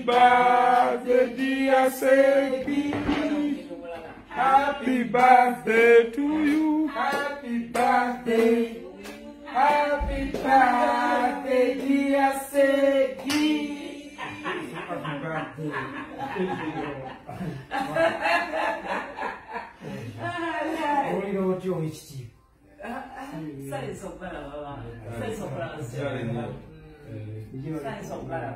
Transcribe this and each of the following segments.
birthday, dear Segi. Happy birthday to you. Happy birthday. Happy birthday, dear Segi. Happy birthday. Only know what you wish to. Sai sopra la sai sopra la sai sopra la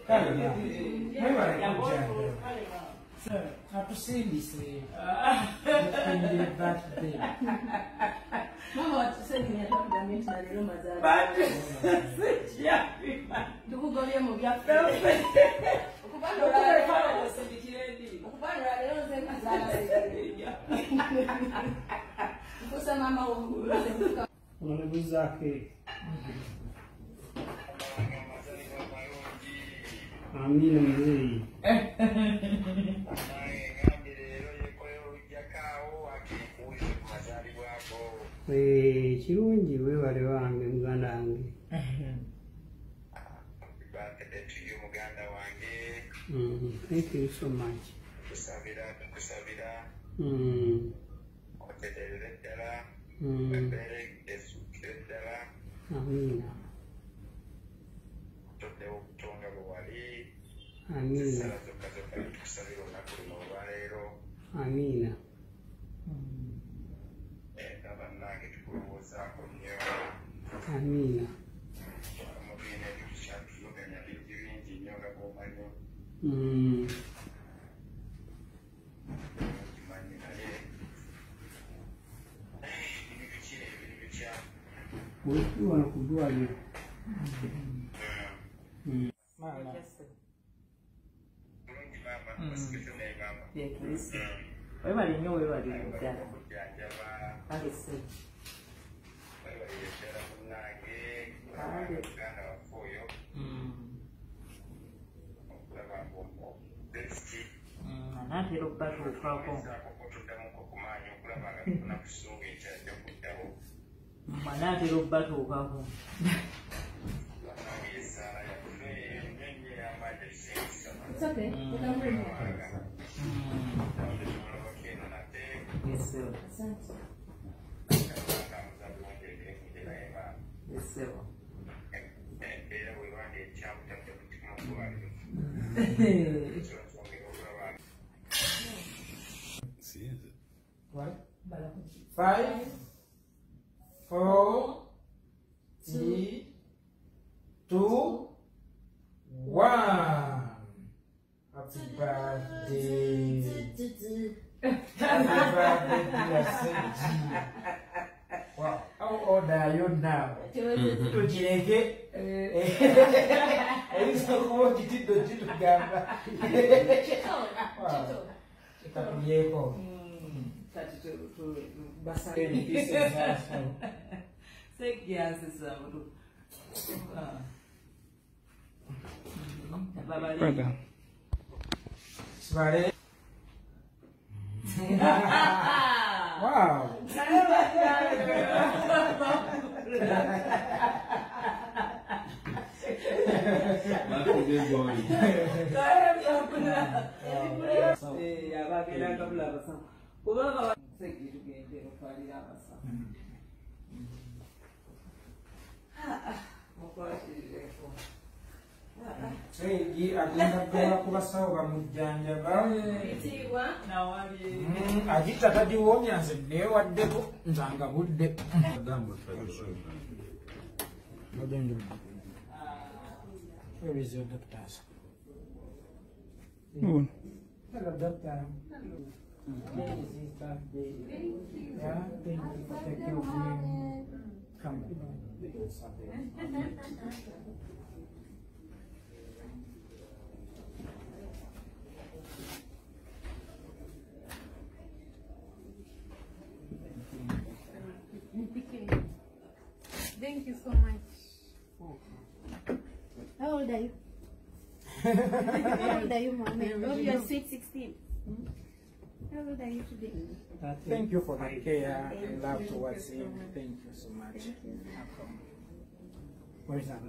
Happy birthday. Mama tuseme labda mimi na leo mazali. Ndukugolia mu bya perfect. Ukubanda la fara sindikiredi. Ukubanda leo nzema zala Segirinya. Kusa mama Unaguza ke. Amina mzee. Kirungi webale wange muganda wange. Birthday to you muganda wange. Thank you so much. Kusabira. Oteterere ddala. Mbere esukire ddala. Amina. Tuddewo okutonga bwe wali. Amina. Sala zokka tukusabira olunaku luno olwaleero. Amina. Bannange tukulowoozaako nnyo. Amina. Mubiina ebikyatuluganya bingi nnyo nga bw'omanyi. Kimanyi naye biri bikya. Ukiwa na kudwaliro. Mama. Mulungi maama. Masikito naye maama. webali nnyo webali ddala. Alese. Webali ddala munnange. Muganda waffe oyo. Okulaba ng'omwo. Besiti. Anaatera okubatuukako. Otuddamuko ku maanyi okulaba nga tufuna ku ssuubi ekyajja kuddawo. Anaatera okubatuukako. Bannange esaala yaffe ennyo ey'amaanyi erisingisa. It's okay. Yes, sir. Yes, sir. What? 5, 4, 3, 2, 1. Happy birthday. Happy birthday, dear Segi. Wow, how old are you now? Tujireke. Elisokuwa kitito gamba. Bamukubyeeko. Svare. Wow. Segi agenda kuba kubasawo bamujjanjaba. Agita tagiwonya nze neewaddeko nzanga budde. Where is your doctors? Hello, doctor. Today is his birthday. Yeah, thank you for taking care of him. Come. Thank you so much. How old are you? How old are you, Mom? Oh, you're sweet 16. How old are you today? Thank you for the care and love towards him. Thank you so much. Thank you. Welcome. Where's that?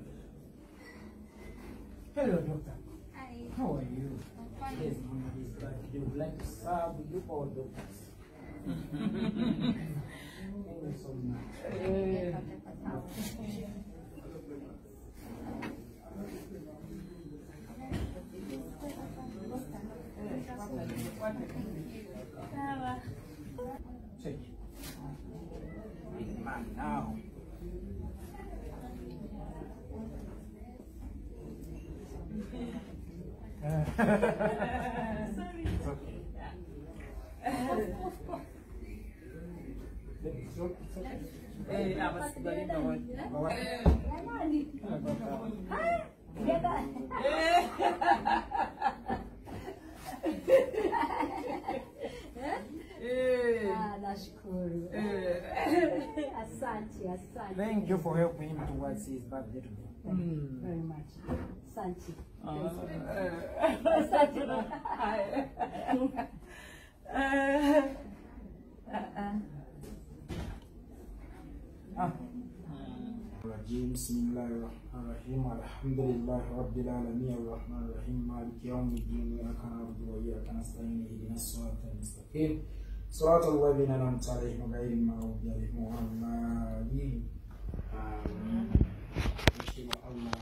Hello, doctor. Hi. How are you? I'm fine. Yes, Mama is back. They would like to serve you all doctors. Thank you so much. Check it. Big man now. Sorry. It's okay. It's okay. Nashukuru. Asante. Thank you for helping him towards his birthday today. Thank you very much. Asante. بسم الله الرحمن الرحيم الحمد لله رب العالمين الرحمن الرحيم مالك يوم الدين إياك نعبد وإياك نستعين اهدنا الصراط المستقيم صراط الذين أنعمت عليهم غير المغضوب عليهم ولا الضالين آمين. Allah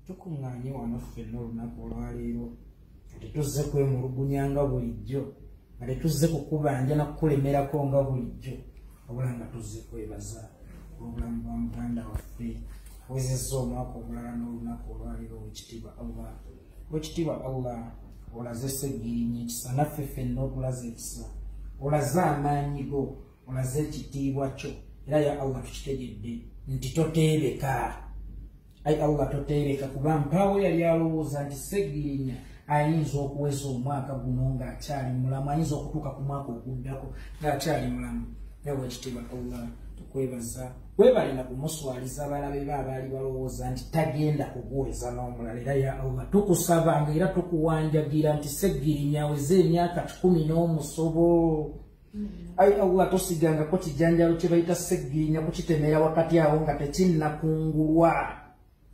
tukunganye wano ffenna olunaku olwaleero tetuzze kwemulugunya nga bulijjo nga tetuzze kukubanja nakukulemerako nga bulijjo wabula nga tuzze kwebaza obulamu bwa muganda waffe wezezza omwaka omulala n'olunaku olwaleero wekitiibwa Allah olaze Segirinya ekisa naffe ffenna otulaze ekisa olaze amaanyi go olaze ekitiibwa kyo era ya Allah tukitegedde nti toteebeka ai Allah toteebeka kuba mpaawo yali alowooza nti Segirinya ayinza okuweza omwaka guno ng'akyali mulamu ayinza okutuuka ku mwaka oguddako ng'akyali mulamu nawe ekitiibwa Allah tukwebaza webale na kumuswaliza abalabe be abaali balowooza nti tagenda kuguweza n'omulala era ya Allah tukusabanga era tukuwanjagira nti Segirinya aweze emyaka 10 n'omusobo ai Allah tosigangako kijanjalo kye bayita Segirinya kukitemera wakati awo nga tekinnakungulwa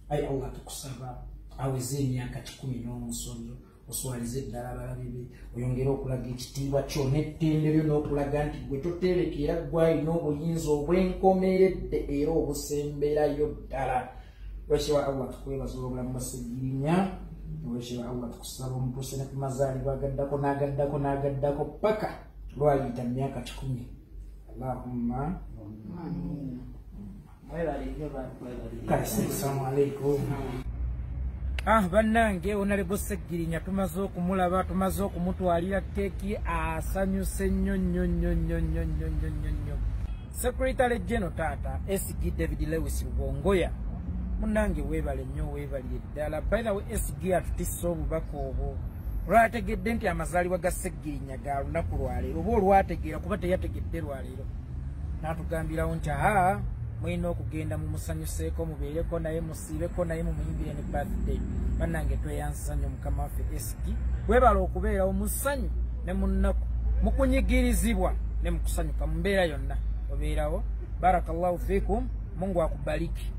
ai Allah tukusaba aweze emyaka 10 n'omusobo oswalize eddala abalabe be oyongere okulaga ekitiibwa kyo n'ettende lyo n'okulaga nti gwe toteebeka era gwalina obuyinza obwenkomeredde era obusemberayo ddala wekyewa Allah tukwebaza obulamu bwa Segirinya wekyewa Allah tukusaba omutuuse ne ku mazaalibwa agaddako paka lwayita mu myaka 10 Allahumma assalamu alaikum. Bannange Honorable Segirinya tumaze okumulaba tumaze okumutwalira keeki asanyuse nnyo. Secretary General Tata SG David Lewis Bongoya munnange weebale nnyo weebalire ddala. By the way SG atutisse obubaka obwo olwategedde nti amazaalibwa ga Segirinya ga lunaku lwaleero oba olwategeera kuba teyategedde lwaleero n'atugambirawo nti mwina okugenda mu musanyuseeko mubeereko naye musiibeko naye mumuyimbire ne birthday. Bannange tweyansiza nnyo mukama waffe SG webala okubeerawo mu ssanyu ne mu nnaku mu kunyigirizibwa ne mu kusanyuka mu mbeera yonna obeerawo. Barakallahu fiikum, Mungu akubariki.